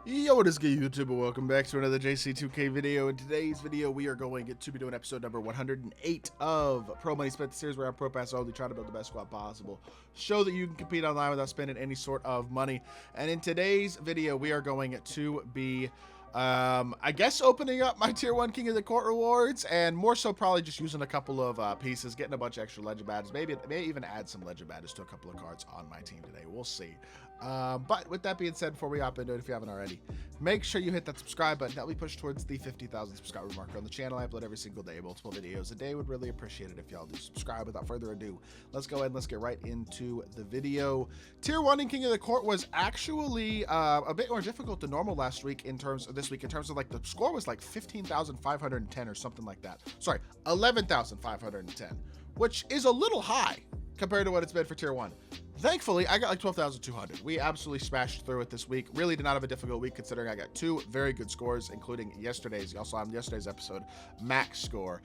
Yo, what is good, YouTube, and welcome back to another JC2K video. In today's video, we are going to be doing episode number 108 of Pro Money Spent, the series where I'm pro pass only, trying to build the best squad possible, show that you can compete online without spending any sort of money. And in today's video, we are going to be I guess opening up my tier 1 King of the Court rewards, and more so probably just using a couple of pieces, getting a bunch of extra legend badges, maybe even add some legend badges to a couple of cards on my team today. We'll see. But with that being said, before we hop into it, if you haven't already, make sure you hit that subscribe button. Help me push towards the 50,000 subscriber marker on the channel. I upload every single day, multiple videos a day. Would really appreciate it if y'all do subscribe. Without further ado, let's go ahead and let's get right into the video. Tier 1 in King of the Court was actually a bit more difficult than normal last week in terms of this week, in terms of like the score was like 15,510 or something like that. Sorry, 11,510, which is a little high compared to what it's been for tier 1. Thankfully, I got like 12,200. We absolutely smashed through it this week. Really did not have a difficult week considering I got two very good scores, including yesterday's, you also on yesterday's episode, max score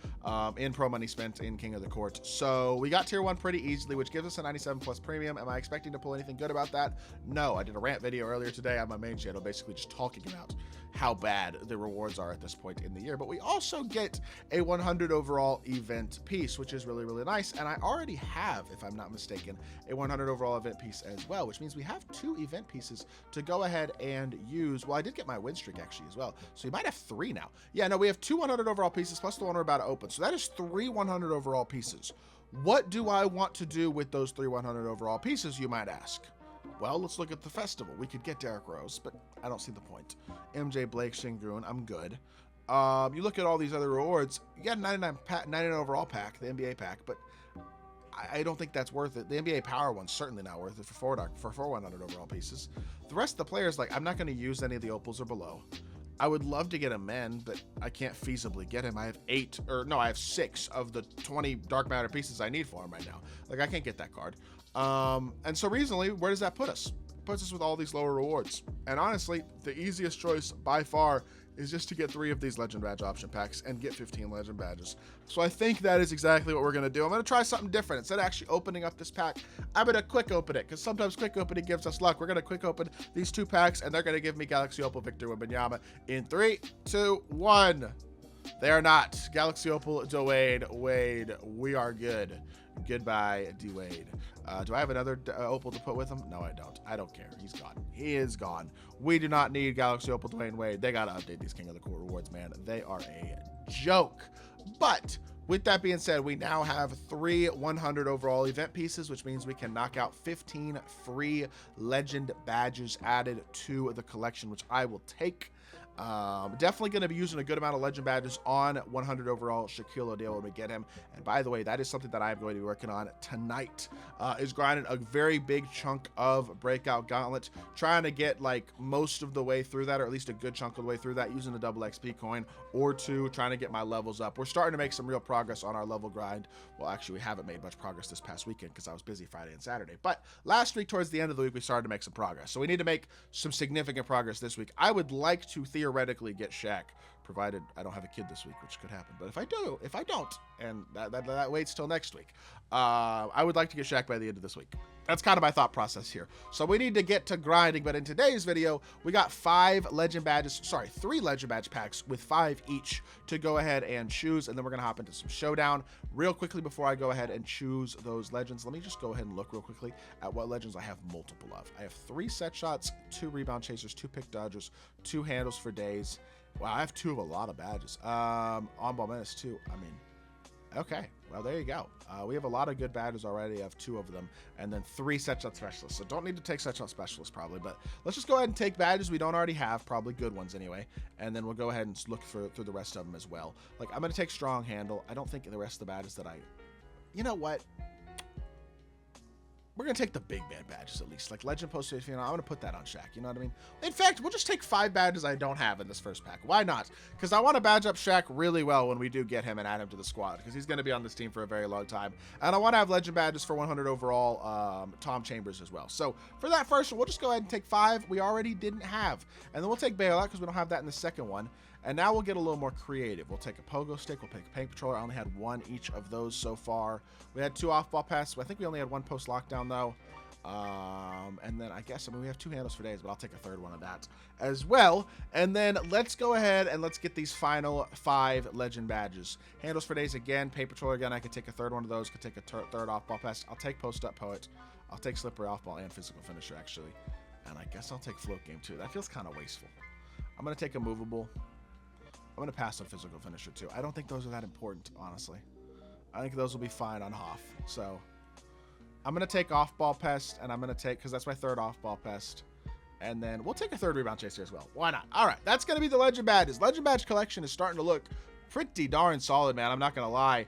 in Pro Money Spent in King of the Court. So we got tier 1 pretty easily, which gives us a 97 plus premium. Am I expecting to pull anything good about that? No, I did a rant video earlier today on my main channel, basically just talking about how bad the rewards are at this point in the year. But we also get a 100 overall event piece, which is really, really nice. And I already have, if I'm not mistaken, a 100 overall event piece as well, which means we have two event pieces to go ahead and use. Well, I did get my win streak actually as well, so you might have three now. Yeah, no, we have two 100 overall pieces plus the one we're about to open, so that is three 100 overall pieces. What do I want to do with those three 100 overall pieces, you might ask? Well, let's look at the festival. We could get Derrick Rose, but I don't see the point. MJ, Blake, Shingrun, I'm good. You look at all these other rewards, you got a 99 overall pack, the NBA pack, but I don't think that's worth it. The NBA Power one's certainly not worth it for 100 overall pieces. The rest of the players, like, I'm not going to use any of the opals or below. I would love to get a men, but I can't feasibly get him. I have 6 of the 20 dark matter pieces I need for him right now. Like, I can't get that card. And so reasonably, where does that put us? It puts us with all these lower rewards. And honestly, the easiest choice by far is just to get 3 of these legend badge option packs and get 15 legend badges. So I think that is exactly what we're going to do. I'm going to try something different. Instead of actually opening up this pack, I'm going to quick open it, because sometimes quick opening gives us luck. We're going to quick open these 2 packs, and they're going to give me Galaxy Opal Victor Wembanyama in 3, 2, 1. They are not. Galaxy Opal Dwayne Wade. We are good. Goodbye, D-Wade. Do I have another Opal to put with him? No, I don't. I don't care. He's gone. He is gone. We do not need Galaxy Opal Dwayne Wade. They got to update these King of the Court rewards, man. They are a joke. But with that being said, we now have 3 100 overall event pieces, which means we can knock out 15 free legend badges added to the collection, which I will take. Definitely going to be using a good amount of legend badges on 100 overall Shaquille O'Neal when we get him. And by the way, that is something that I'm going to be working on tonight, is grinding a very big chunk of Breakout Gauntlet, trying to get like most of the way through that, or at least a good chunk of the way through that, using a double XP coin or 2, trying to get my levels up. We're starting to make some real progress on our level grind. Well, actually, we haven't made much progress this past weekend because I was busy Friday and Saturday. But last week, towards the end of the week, we started to make some progress. So we need to make some significant progress this week. I would like to theoretically get Shaq, provided I don't have a kid this week, which could happen. But if I don't, and that waits till next week, I would like to get Shaq by the end of this week. That's kind of my thought process here. So we need to get to grinding, but in today's video, we got 3 legend badge packs with 5 each to go ahead and choose, and then we're gonna hop into some Showdown. Real quickly before I go ahead and choose those legends, let me just go ahead and look real quickly at what legends I have multiple of. I have 3 set shots, 2 rebound chasers, 2 pick dodgers, 2 handles for days. Wow, I have 2 of a lot of badges. On-ball menace too. I mean, okay, well, there you go. We have a lot of good badges already. I have 2 of them, and then 3 set shot specialists. So don't need to take set shot specialists probably, but let's just go ahead and take badges we don't already have, probably good ones anyway, and then we'll go ahead and look through the rest of them as well. Like, I'm going to take strong handle. I don't think the rest of the badges that you know what? We're going to take the big man badges at least. Like Legend Post, I'm going to put that on Shaq. You know what I mean? In fact, we'll just take 5 badges I don't have in this first pack. Why not? Because I want to badge up Shaq really well when we do get him and add him to the squad, because he's going to be on this team for a very long time. And I want to have legend badges for 100 overall Tom Chambers as well. So for that first one, we'll just go ahead and take 5 we already didn't have. And then we'll take Bailout because we don't have that in the second one. And now we'll get a little more creative. We'll take a pogo stick. We'll pick a paint patroller. I only had one each of those so far. We had 2 off-ball passes. I think we only had 1 post-lockdown, though. And then I guess, we have 2 handles for days, but I'll take a 3rd one of that as well. And then let's go ahead and let's get these final 5 legend badges. Handles for days again, paint patroller again. I could take a 3rd one of those, could take a 3rd off-ball pass. I'll take post-up poet. I'll take slippery off-ball and physical finisher, actually. And I guess I'll take float game, too. That feels kind of wasteful. I'm going to take a movable. I'm going to pass on physical finisher, too. I don't think those are that important, honestly. I think those will be fine on Hoff. So I'm going to take off-ball pest, and I'm going to take, because that's my 3rd off-ball pest. And then we'll take a 3rd rebound chaser as well. Why not? All right, that's going to be the legend badges. Legend badge collection is starting to look pretty darn solid, man. I'm not going to lie.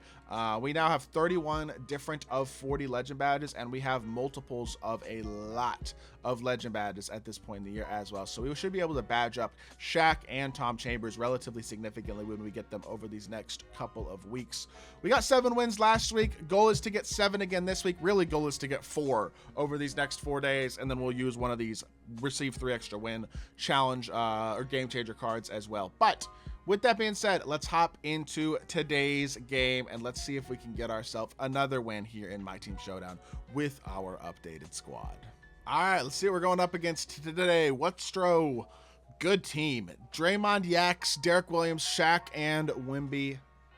We now have 31 different of 40 legend badges, and we have multiples of a lot of legend badges at this point in the year as well. So we should be able to badge up Shaq and Tom Chambers relatively significantly when we get them over these next couple of weeks. We got 7 wins last week. Goal is to get 7 again this week. Really, goal is to get 4 over these next 4 days, and then we'll use one of these receive 3 extra win challenge or game changer cards as well. But with that being said, let's hop into today's game and let's see if we can get ourselves another win here in My Team Showdown with our updated squad. All right, let's see what we're going up against today. Whatstro, good team. Draymond, Yax, Derek Williams, Shaq, and Wimby.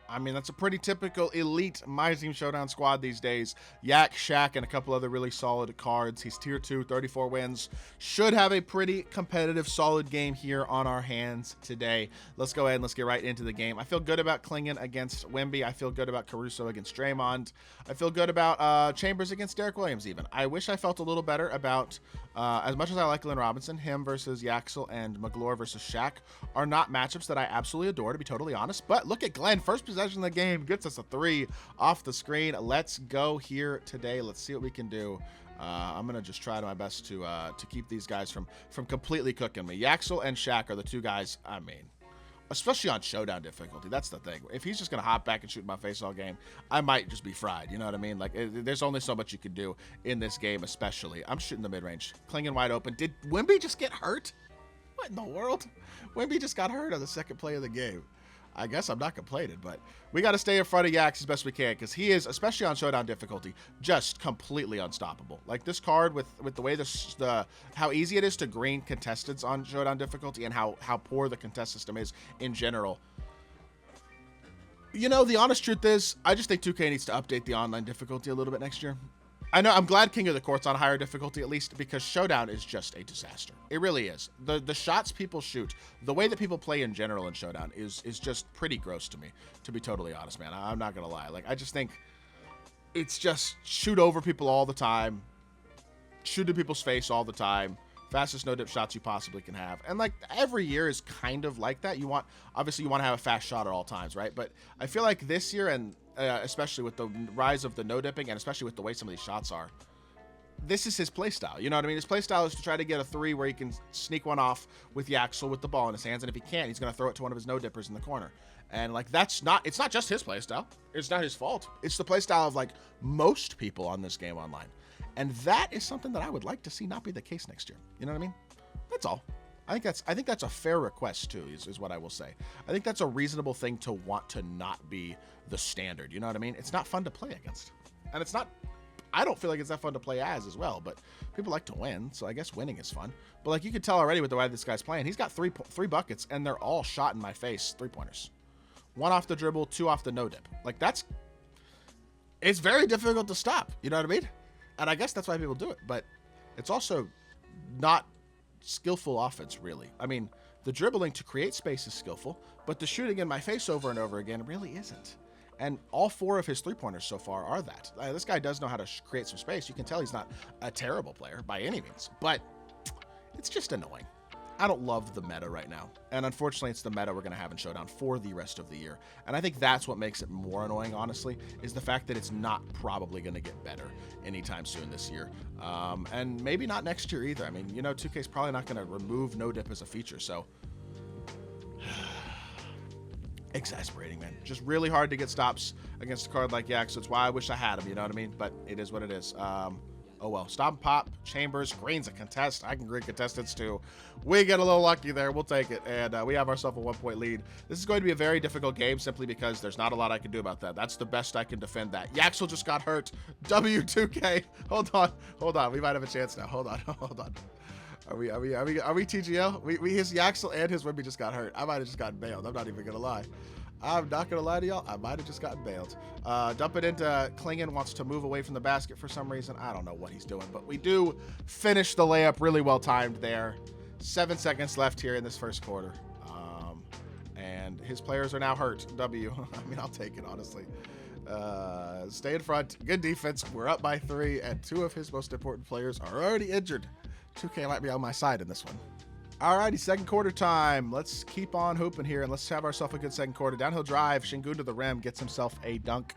I mean, that's a pretty typical elite My Team Showdown squad these days. Yak, Shaq, and a couple other really solid cards. He's tier 2, 34 wins. Should have a pretty competitive, solid game here on our hands today. Let's go ahead and let's get right into the game. I feel good about Klingon against Wimby. I feel good about Caruso against Draymond. I feel good about Chambers against Derek Williams even. I wish I felt a little better about, as much as I like Glenn Robinson, him versus Yaxel and McGlure versus Shaq are not matchups that I absolutely adore, to be totally honest. But look at Glenn, first possession of the game, gets us a 3 off the screen. Let's go here today. Let's see what we can do. I'm gonna just try my best to keep these guys from completely cooking me. Yaxel and Shaq are the 2 guys, I mean, especially on Showdown difficulty. That's the thing. If he's just gonna hop back and shoot in my face all game, I might just be fried. You know what I mean? Like, there's only so much you can do in this game, especially. I'm shooting the mid-range. Klingon wide open. Did Wimby just get hurt? What in the world? Wimby just got hurt on the 2nd play of the game. I guess I'm not complaining, but we got to stay in front of Yax as best we can, because he is, especially on Showdown difficulty, just completely unstoppable. Like, this card with the way how easy it is to green contestants on Showdown difficulty and how poor the contest system is in general. You know, the honest truth is, I just think 2K needs to update the online difficulty a little bit next year. I know, I'm glad King of the Court's on higher difficulty at least, because Showdown is just a disaster. It really is. The shots people shoot, the way that people play in general in Showdown is just pretty gross to me, to be totally honest, man. I'm not gonna lie. Like, I just think it's just shoot over people all the time, shoot in people's face all the time, fastest no-dip shots you possibly can have. And, like, every year is kind of like that. Obviously you want to have a fast shot at all times, right? But I feel like this year, and especially with the rise of the no-dipping, and especially with the way some of these shots are, this is his playstyle. You know what I mean? His playstyle is to try to get a 3 where he can sneak one off with Yaxel with the ball in his hands, and if he can't, he's going to throw it to one of his no-dippers in the corner. And, like, it's not just his playstyle. It's not his fault. It's the playstyle of, like, most people on this game online. And that is something that I would like to see not be the case next year. You know what I mean? That's all. I think that's a fair request too, is what I will say. I think that's a reasonable thing to want to not be the standard. You know what I mean? It's not fun to play against, and it's not. I don't feel like it's that fun to play as well. But people like to win, so I guess winning is fun. But, like, you can tell already with the way this guy's playing, he's got three buckets, and they're all shot in my face 3-pointers. 1 off the dribble, 2 off the no dip. Like, it's very difficult to stop. You know what I mean? And I guess that's why people do it. But it's also not skillful offense, really. I mean, the dribbling to create space is skillful, but the shooting in my face over and over again really isn't. And all 4 of his 3-pointers so far are that. This guy does know how to create some space. You can tell he's not a terrible player by any means, but it's just annoying. I don't love the meta right now. And unfortunately, it's the meta we're going to have in Showdown for the rest of the year. And I think that's what makes it more annoying, honestly, is the fact that it's not probably going to get better anytime soon this year. And maybe not next year either. I mean, you know, 2K's probably not going to remove no dip as a feature, so exasperating, man. Just really hard to get stops against a card like Yak, so it's why I wish I had him, you know what I mean? But it is what it is. Oh, well. Stop and pop. Chambers. Green's a contest. I can green contestants, too. We get a little lucky there. We'll take it. And we have ourselves a 1-point lead. This is going to be a very difficult game simply because there's not a lot I can do about that. That's the best I can defend that. Yaxel just got hurt. W2K. Hold on. Hold on. We might have a chance now. Hold on. Hold on. Are we TGL? His Yaxel and his Wimby just got hurt. I might have just gotten bailed. I'm not even going to lie. I'm not going to lie to y'all. I might have just gotten bailed. Dump it into Klingon. Wants to move away from the basket for some reason. I don't know what he's doing, but we do finish the layup really well timed there. 7 seconds left here in this first quarter. And his players are now hurt. W. I mean, I'll take it, honestly. Stay in front. Good defense. We're up by 3, and 2 of his most important players are already injured. 2K might be on my side in this one. Alrighty, second quarter time. Let's keep on hooping here, and let's have ourselves a good second quarter. Downhill drive. Şengün to the rim. Gets himself a dunk.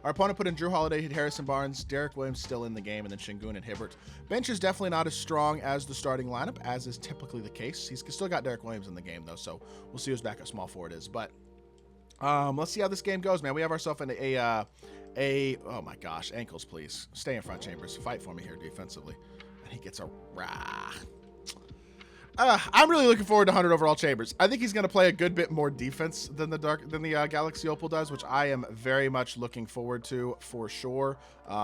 Our opponent put in Drew Holiday, hit Harrison Barnes. Derek Williams still in the game, and then Şengün and Hibbert. Bench is definitely not as strong as the starting lineup, as is typically the case. He's still got Derek Williams in the game, though, so we'll see who's back at small forward is. But let's see how this game goes, man. We have ourselves in oh my gosh, ankles, please. Stay in front, Chambers. Fight for me here defensively. And he gets a rah. I'm really looking forward to 100 overall Chambers. I think he's going to play a good bit more defense than the Galaxy Opal does, which I am very much looking forward to for sure.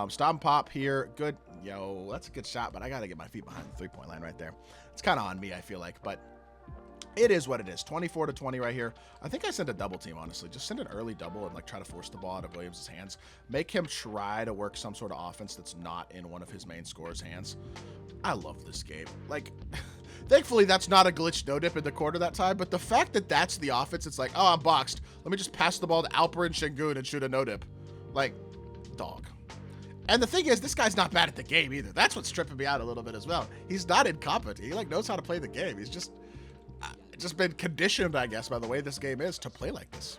Stop and pop here. Good. Yo, that's a good shot, but I got to get my feet behind the three-point line right there. It's kind of on me, I feel like, but it is what it is. 24-20 right here. I think I sent a double team, honestly. Just send an early double and like try to force the ball out of Williams' hands. Make him try to work some sort of offense that's not in one of his main scorer's hands. I love this game. Like, thankfully, that's not a glitch no-dip in the quarter that time, but the fact that that's the offense, it's like, oh, I'm boxed. Let me just pass the ball to Alper and Şengün and shoot a no-dip. Like, dog. And the thing is, this guy's not bad at the game either. That's what's tripping me out a little bit as well. He's not incompetent. He, like, knows how to play the game. He's just been conditioned, I guess, by the way this game is to play like this.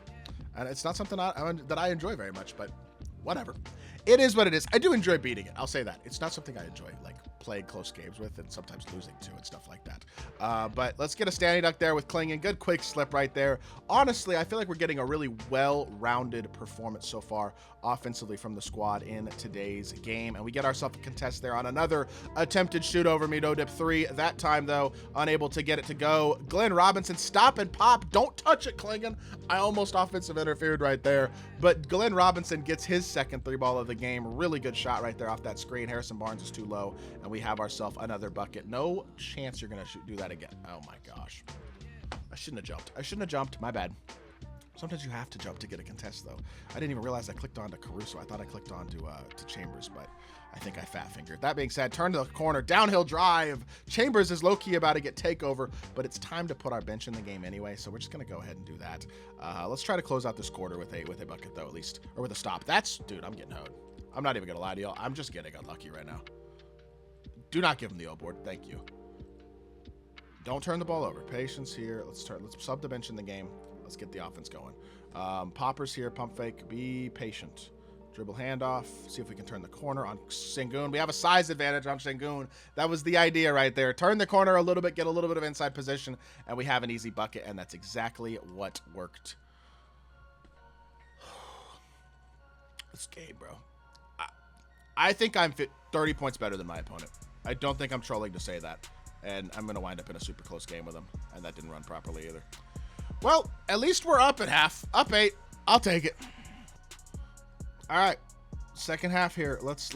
And it's not something that I enjoy very much, but whatever. It is what it is. I do enjoy beating it. I'll say that. It's not something I enjoy, like, playing close games with and sometimes losing to and stuff like that. But let's get a standing duck there with Klingon. Good quick slip right there. Honestly, I feel like we're getting a really well-rounded performance so far offensively from the squad in today's game. And we get ourselves a contest there on another attempted shoot over me, no-dip 3. That time, though, unable to get it to go. Glenn Robinson, stop and pop. Don't touch it, Klingon. I almost offensive interfered right there. But Glenn Robinson gets his second 3-ball of the game. Really good shot right there off that screen. Harrison Barnes is too low, and we have ourselves another bucket. No chance you're going to do that again. Oh, my gosh. I shouldn't have jumped. I shouldn't have jumped. My bad. Sometimes you have to jump to get a contest, though. I didn't even realize I clicked on to Caruso. I thought I clicked on to Chambers, but I think I fat-fingered. That being said, turn to the corner. Downhill drive. Chambers is low-key about to get takeover, but it's time to put our bench in the game anyway, so we're just going to go ahead and do that. Let's try to close out this quarter with a bucket, though, at least. Or with a stop. Dude, I'm getting hoed. I'm not even going to lie to y'all. I'm just getting unlucky right now. Do not give him the O board. Thank you. Don't turn the ball over. Patience here. Let's sub the bench in the game. Let's get the offense going. Poppers here. Pump fake. Be patient. Dribble handoff. See if we can turn the corner on Şengün. We have a size advantage on Şengün. That was the idea right there. Turn the corner a little bit. Get a little bit of inside position. And we have an easy bucket. And that's exactly what worked. This game, bro. I think I'm 30 points better than my opponent. I don't think I'm trolling to say that. And I'm going to wind up in a super close game with him. And that didn't run properly either. Well, at least we're up at half. Up 8. I'll take it. All right. Second half here. Let's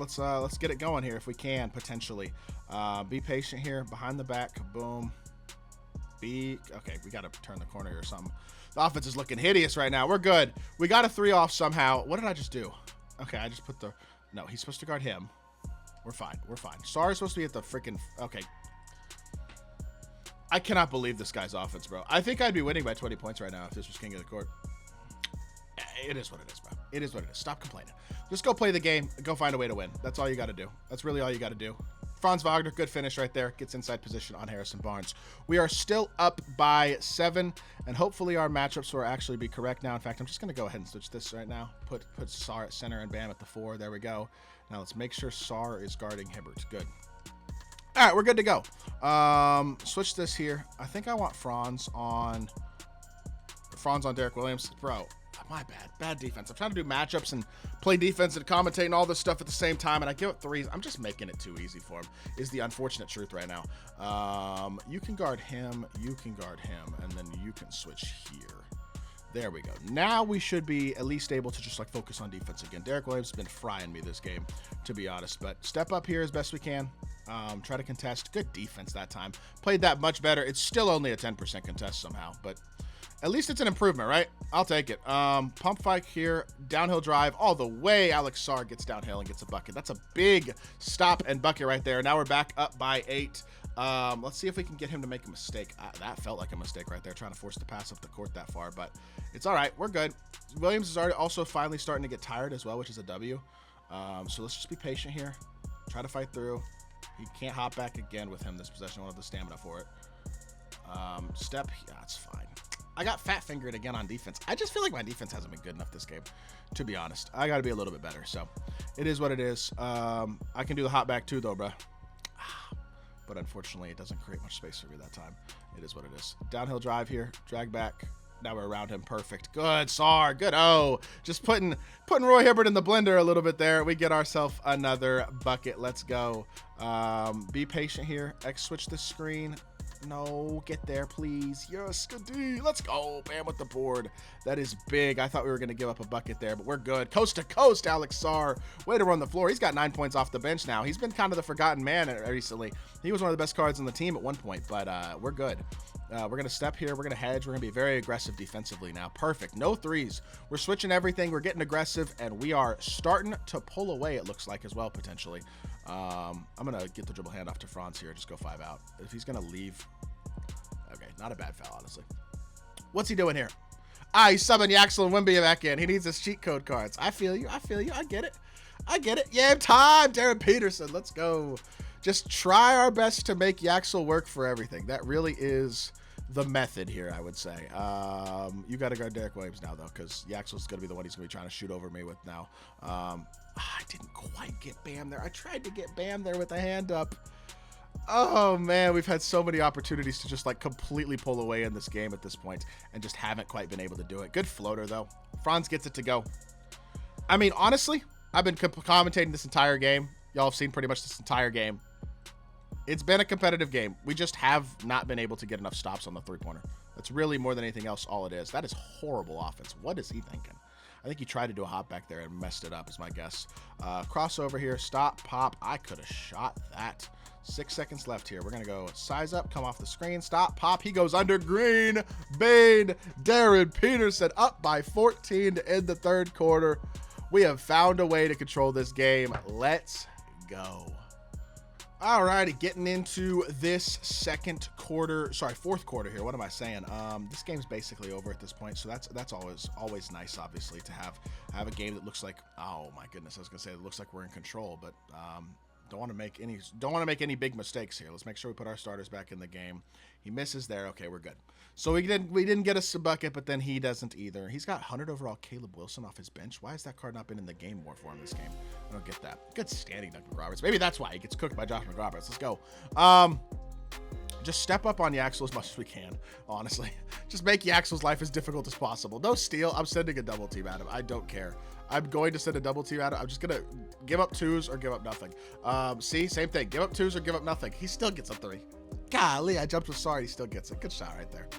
get it going here if we can, potentially. Be patient here. Behind the back. Boom. Okay, we got to turn the corner or something. The offense is looking hideous right now. We're good. We got a 3 off somehow. What did I just do? Okay, I just put the... No, he's supposed to guard him. We're fine. We're fine. Sar's supposed to be at the freaking... Okay. I cannot believe this guy's offense, bro. I think I'd be winning by 20 points right now if this was king of the court. It is what it is, bro. It is what it is. Stop complaining. Just go play the game. Go find a way to win. That's all you got to do. That's really all you got to do. Franz Wagner, good finish right there. Gets inside position on Harrison Barnes. We are still up by 7, and hopefully our matchups will actually be correct now. In fact, I'm just going to go ahead and switch this right now. Put Sar at center and Bam at the 4. There we go. Now let's make sure Sar is guarding Hibbert. Good. All right, we're good to go. Switch this here. I think I want Franz on Derek Williams. Bro, my bad. Bad defense. I'm trying to do matchups and play defense and commentate and all this stuff at the same time, and I give up threes. I'm just making it too easy for him, is the unfortunate truth right now. You can guard him, and then you can switch here. There we go. Now we should be at least able to just like focus on defense again. Derek Williams has been frying me this game, to be honest, but step up here as best we can. Try to contest. Good defense that time. Played that much better. It's still only a 10% contest somehow, but at least it's an improvement, right? I'll take it. Pump fake here. Downhill drive all the way. Alex Sarr gets downhill and gets a bucket. That's a big stop and bucket right there. Now we're back up by 8. Let's see if we can get him to make a mistake. That felt like a mistake right there, trying to force the pass up the court that far, but it's all right. We're good. Williams is already also finally starting to get tired as well, which is a W. So let's just be patient here. Try to fight through. He can't hop back again with him this possession. I don't have the stamina for it. Step. Yeah, it's fine. I got fat fingered again on defense. I just feel like my defense hasn't been good enough this game, to be honest. I got to be a little bit better. So it is what it is. I can do the hop back too, though, bro. But unfortunately, it doesn't create much space for me that time. It is what it is. Downhill drive here. Drag back. Now we're around him. Perfect. Good, Sarr. Good. Oh, just putting Roy Hibbert in the blender a little bit there. We get ourselves another bucket. Let's go. Be patient here. X switch the screen. No, get there, please. Yes, good D. Let's go. Bam with the board. That is big. I thought we were going to give up a bucket there, but we're good. Coast to coast, Alex Sarr. Way to run the floor. He's got 9 points off the bench now. He's been kind of the forgotten man recently. He was one of the best cards on the team at one point, but we're good. We're going to step here. We're going to hedge. We're going to be very aggressive defensively now. Perfect. No threes. We're switching everything. We're getting aggressive, and we are starting to pull away, it looks like, as well, potentially. I'm going to get the dribble handoff to Franz here. Just go 5 out. If he's going to leave. Okay, not a bad foul, honestly. What's he doing here? He's subbing Yaxel and Wimby back in. He needs his cheat code cards. I feel you. I get it. Yeah, time. Darren Peterson. Let's go. Just try our best to make Yaxel work for everything. That really is the method here, I would say. You got to guard Derek Williams now, though, because Yaxel's going to be the one he's going to be trying to shoot over me with now. I didn't quite get Bam there. I tried to get Bam there with a hand up. Oh, man, we've had so many opportunities to just, like, completely pull away in this game at this point and just haven't quite been able to do it. Good floater, though. Franz gets it to go. I mean, honestly, I've been commentating this entire game. Y'all have seen pretty much this entire game. It's been a competitive game. We just have not been able to get enough stops on the three-pointer. That's really more than anything else all it is. That is horrible offense. What is he thinking? I think he tried to do a hop back there and messed it up is my guess. Crossover here. Stop, pop. I could have shot that. 6 seconds left here. We're going to go size up, come off the screen. Stop, pop. He goes under green. Bane. Darren Peterson up by 14 to end the third quarter. We have found a way to control this game. Let's go. All righty, getting into this fourth quarter here. What am I saying? This game's basically over at this point, so that's always nice, obviously, to have a game that looks like, oh my goodness, I was gonna say it looks like we're in control, but don't want to make any big mistakes here. Let's make sure we put our starters back in the game. He misses there. Okay, we're good. So we didn't get us a bucket, but then he doesn't either. He's got 100 overall Caleb Wilson off his bench. Why has that card not been in the game more for him this game? I don't get that. Good standing, Doug McRoberts. Maybe that's why he gets cooked by Josh McRoberts. Let's go. Just step up on Yaxel as much as we can, honestly. Just make Yaxel's life as difficult as possible. No steal. I'm sending a double team at him. I don't care. I'm going to send a double team at him. I'm just going to give up 2s or give up nothing. See, same thing. Give up 2s or give up nothing. He still gets a 3. Golly, I jumped with Sarr. He still gets it. Good shot right there.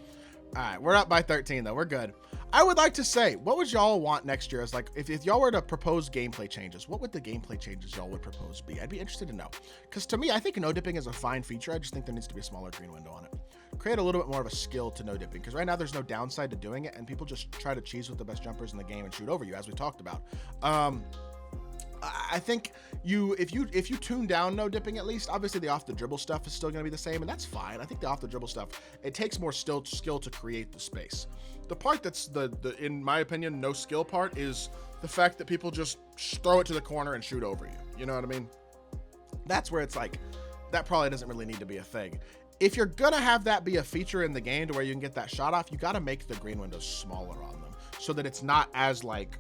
All right, we're up by 13, though. We're good. I would like to say, what would y'all want next year? As like, if y'all were to propose gameplay changes, what would the gameplay changes y'all would propose be? I'd be interested to know. Because to me, I think no dipping is a fine feature. I just think there needs to be a smaller green window on it. Create a little bit more of a skill to no dipping. Because right now, there's no downside to doing it, and people just try to cheese with the best jumpers in the game and shoot over you, as we talked about. I think if you tune down no dipping, at least, obviously the off the dribble stuff is still going to be the same, and that's fine. I think the off the dribble stuff, it takes more skill to create the space. The part that's the in my opinion no skill part is the fact that people just throw it to the corner and shoot over you. You know what I mean? That's where it's like that probably doesn't really need to be a thing. If you're gonna have that be a feature in the game to where you can get that shot off, you got to make the green windows smaller on them so that it's not as like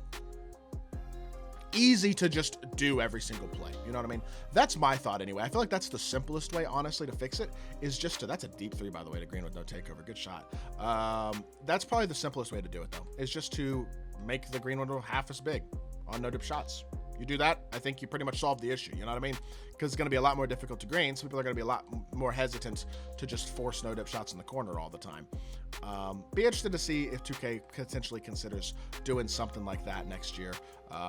easy to just do every single play. You know what I mean? That's my thought anyway. I feel like that's the simplest way, honestly, to fix it is just to, that's a deep 3, by the way, to green with no takeover. Good shot. That's probably the simplest way to do it, though, is just to make the green window half as big on no-dip shots. You do that, I think you pretty much solve the issue, you know what I mean? Because it's going to be a lot more difficult to green, so people are going to be a lot more hesitant to just force no-dip shots in the corner all the time. Be interested to see if 2K potentially considers doing something like that next year.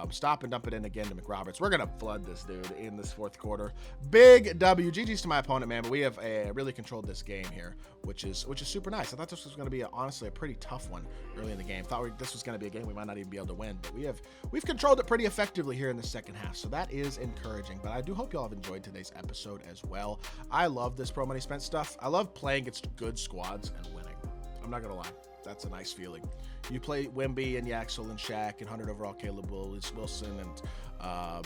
Stop and dump it in again to McRoberts. We're going to flood this dude in this fourth quarter. Big W. GG's to my opponent, man, but we have really controlled this game here, which is super nice. I thought this was going to be, honestly, a pretty tough one early in the game. Thought this was going to be a game we might not even be able to win, but we've controlled it pretty effectively here in the second half, so that is encouraging. But I do hope y'all have enjoyed today's episode as well. I love this Pro Money Spent stuff. I love playing against good squads and winning. I'm not going to lie. That's a nice feeling. You play Wemby and Yaxel and Shaq and 100 overall Caleb Wilson and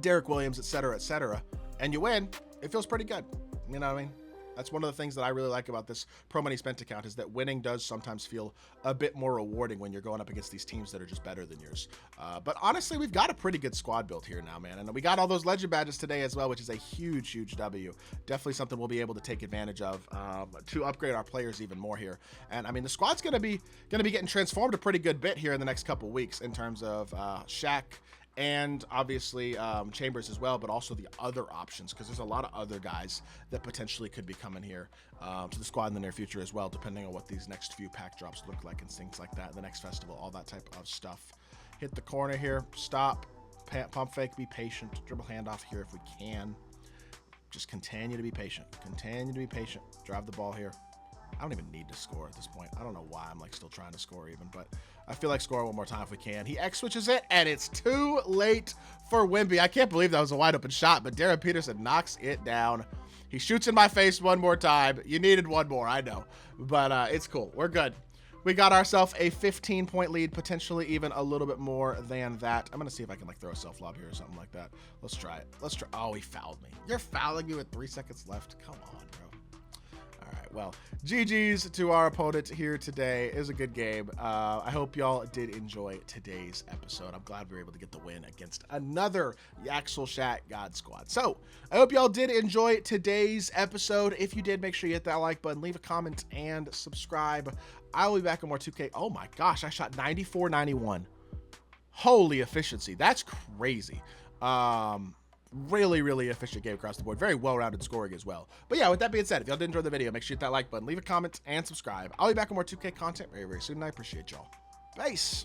Derek Williams, et cetera, and you win. It feels pretty good. You know what I mean? That's one of the things that I really like about this Pro Money Spent account is that winning does sometimes feel a bit more rewarding when you're going up against these teams that are just better than yours. But honestly, we've got a pretty good squad built here now, man. And we got all those legend badges today as well, which is a huge W. Definitely something we'll be able to take advantage of to upgrade our players even more here. And I mean, the squad's gonna be getting transformed a pretty good bit here in the next couple weeks in terms of Shaq and obviously Chambers as well, but also the other options, because there's a lot of other guys that potentially could be coming here to the squad in the near future as well, depending on what these next few pack drops look like and things like that, the next festival, all that type of stuff. Hit the corner here, stop, pump fake, be patient, dribble handoff here if we can. Just continue to be patient, drive the ball here. I don't even need to score at this point. I don't know why I'm like still trying to score even, but I feel like score one more time if we can. He X switches it, and it's too late for Wemby. I can't believe that was a wide open shot, but Darren Peterson knocks it down. He shoots in my face one more time. You needed one more, I know, but it's cool. We're good. We got ourselves a 15-point lead, potentially even a little bit more than that. I'm going to see if I can like throw a self-lob here or something like that. Let's try it. Let's try. Oh, he fouled me. You're fouling me with 3 seconds left. Come on, bro. All right, well, GG's to our opponent here today. It was a good game. I hope y'all did enjoy today's episode. I'm glad we were able to get the win against another Yaxel Shaq God Squad. So I hope y'all did enjoy today's episode. If you did, make sure you hit that like button, leave a comment, and subscribe. I'll be back on more 2K. Oh my gosh, I shot 94-91. Holy efficiency. That's crazy. Really efficient game across the board. Very well-rounded scoring as well. But yeah, with that being said, if y'all did enjoy the video, make sure you hit that like button, leave a comment, and subscribe. I'll be back on more 2K content very soon, and I appreciate y'all. Peace.